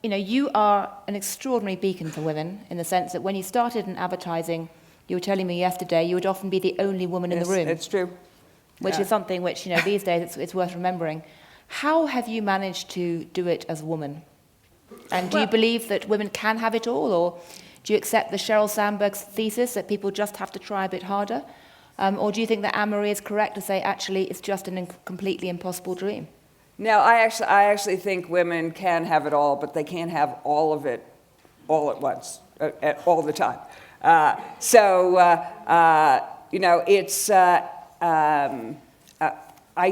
You are an extraordinary beacon for women in the sense that when you started in advertising, you were telling me yesterday you would often be the only woman in the room. It's true. Which is something which, these days it's worth remembering. How have you managed to do it as a woman? And do you believe that women can have it all, or do you accept the Sheryl Sandberg's thesis that people just have to try a bit harder? Or do you think that Anne-Marie is correct to say, actually, it's just a completely impossible dream? No, I actually think women can have it all, but they can't have all of it all at once, all the time. I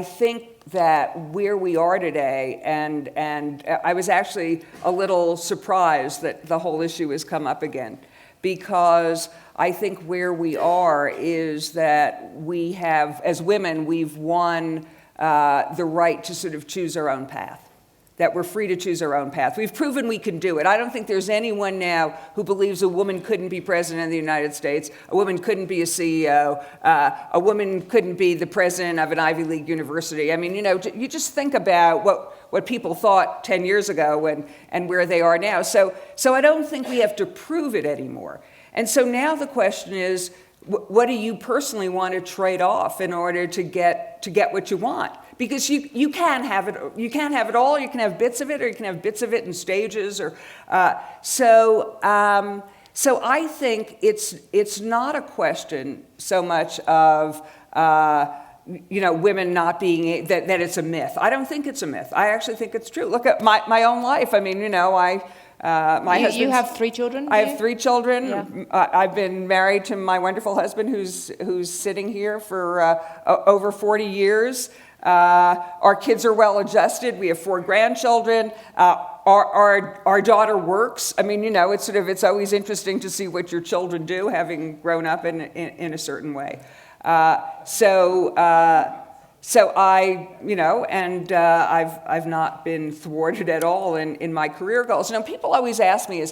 think that where we are today, and I was actually a little surprised that the whole issue has come up again, because I think where we are is that we have, as women, we've won the right to sort of choose our own path, that we're free to choose our own path. We've proven we can do it. I don't think there's anyone now who believes a woman couldn't be president of the United States, a woman couldn't be a CEO, a woman couldn't be the president of an Ivy League university. I mean, you just think about what people thought 10 years ago and where they are now. So I don't think we have to prove it anymore. And so now the question is, what do you personally want to trade off in order to get what you want? Because you can't have it. You can't have it all. You can have bits of it, or you can have bits of it in stages. So I think it's not a question so much of women not being that it's a myth. I don't think it's a myth. I actually think it's true. Look at my own life. I mean, my husband. You have 3 children? I have 3 children. Yeah. I've been married to my wonderful husband, who's sitting here for over 40 years. Our kids are well adjusted. We have 4 grandchildren. Our daughter works. I mean, it's always interesting to see what your children do, having grown up in a certain way. So I've not been thwarted at all in my career goals. People always ask me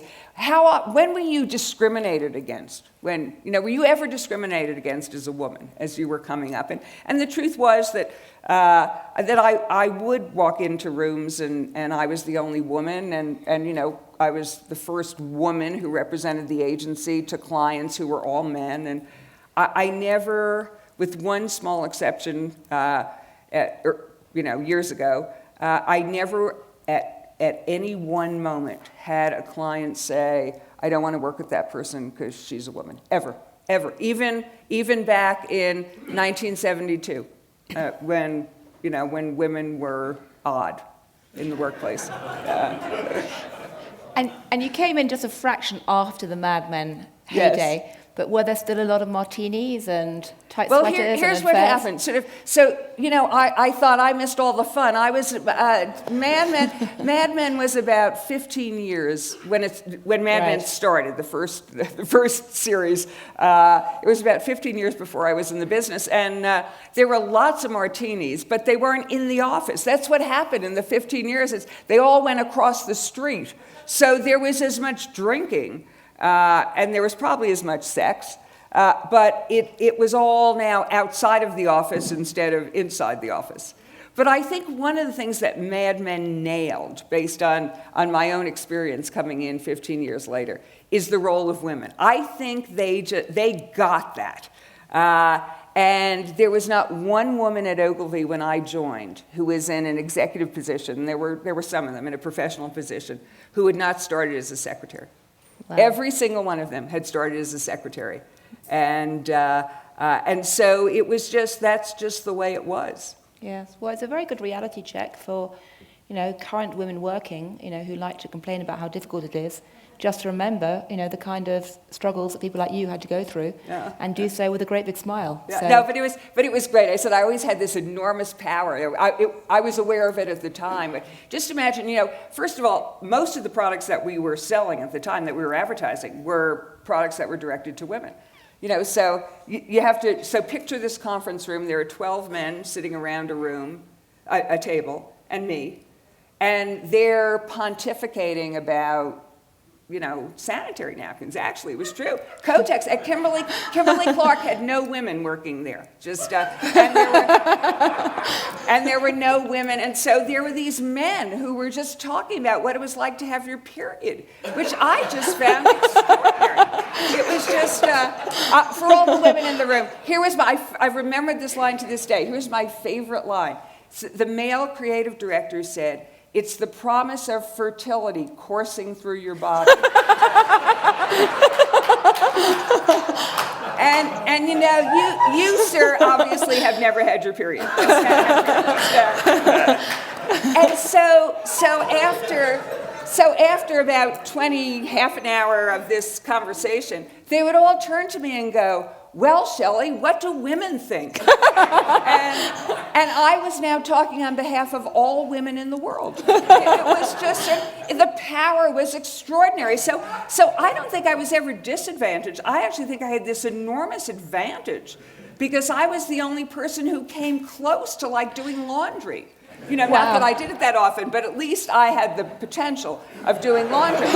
when were you discriminated against? Were you ever discriminated against as a woman as you were coming up? And the truth was that I would walk into rooms and I was the only woman, and I was the first woman who represented the agency to clients who were all men, and I never, with one small exception, years ago, I never at any one moment had a client say, I don't want to work with that person because she's a woman. Ever. Even back in 1972, when women were odd in the workplace. And you came in just a fraction after the Mad Men heyday. Yes. But were there still a lot of martinis and tight sweaters? Well, here's what happened. I thought I missed all the fun. I was Mad Men was about 15 years when Mad Men started, the first series. It was about 15 years before I was in the business, and there were lots of martinis, but they weren't in the office. That's what happened in the 15 years. They all went across the street, so there was as much drinking. And there was probably as much sex, but it was all now outside of the office instead of inside the office. But I think one of the things that Mad Men nailed, based on my own experience coming in 15 years later, is the role of women. I think they got that. And there was not one woman at Ogilvy when I joined who was in an executive position, and there were some of them in a professional position, who had not started as a secretary. Wow. Every single one of them had started as a secretary. And so it was that's just the way it was. Yes, well, it's a very good reality check for, current women working, who like to complain about how difficult it is, just to remember, the kind of struggles that people like you had to go through, and do so with a great big smile. Yeah. So. No, but it was great. I said I always had this enormous power. I was aware of it at the time. But just imagine, first of all, most of the products that we were selling at the time that we were advertising were products that were directed to women. So you have to. So picture this conference room. There are 12 men sitting around a table, and me, and they're pontificating about sanitary napkins. Actually, it was true. Kotex at Kimberly Clark had no women working there. And there were no women, and so there were these men who were just talking about what it was like to have your period, which I just found extraordinary. It was just for all the women in the room. I've remembered this line to this day. Here's my favorite line. The male creative director said, "It's the promise of fertility coursing through your body." and you, sir, obviously have never had your period. And so after about half an hour of this conversation, they would all turn to me and go, "Well, Shelley, what do women think?" and I was now talking on behalf of all women in the world. It was just, the power was extraordinary. So I don't think I was ever disadvantaged. I actually think I had this enormous advantage because I was the only person who came close to doing laundry. Not that I did it that often, but at least I had the potential of doing laundry.